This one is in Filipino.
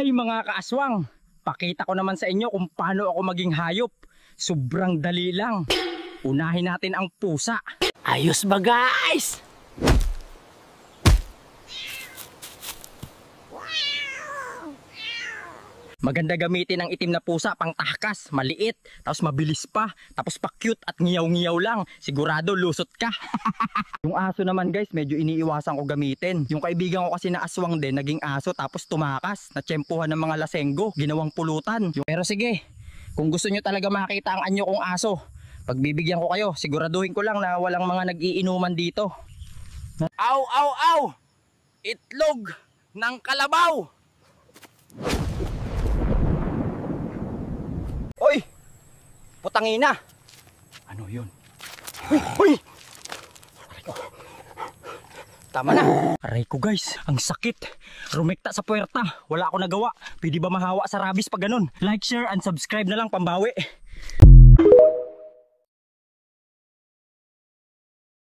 Hay mga kaaswang, pakita ko naman sa inyo kung paano ako maging hayop. Sobrang dali lang. Unahin natin ang pusa. Ayos ba guys? Maganda gamitin ang itim na pusa pang takas, maliit, tapos mabilis pa, tapos pa cute at ngiyaw-ngiyaw lang. Sigurado lusot ka. Yung aso naman guys, medyo iniiwasan ko gamitin. Yung kaibigan ko kasi na aswang din, naging aso tapos tumakas, natsyempuhan ng mga lasenggo, ginawang pulutan. Pero sige, kung gusto nyo talaga makita ang anyo kong aso, pagbibigyan ko kayo, siguraduhin ko lang na walang mga nag-iinuman dito. Aw, aw, aw! Itlog ng kalabaw! Oy! Putangina! Ano yun? Uy! Uy! Tama na! Aray ko guys, ang sakit. Rumekta sa puwerta. Wala ako nagawa. Pwede ba mahawa sa rabies pag ganun? Like, share, and subscribe na lang pambawi.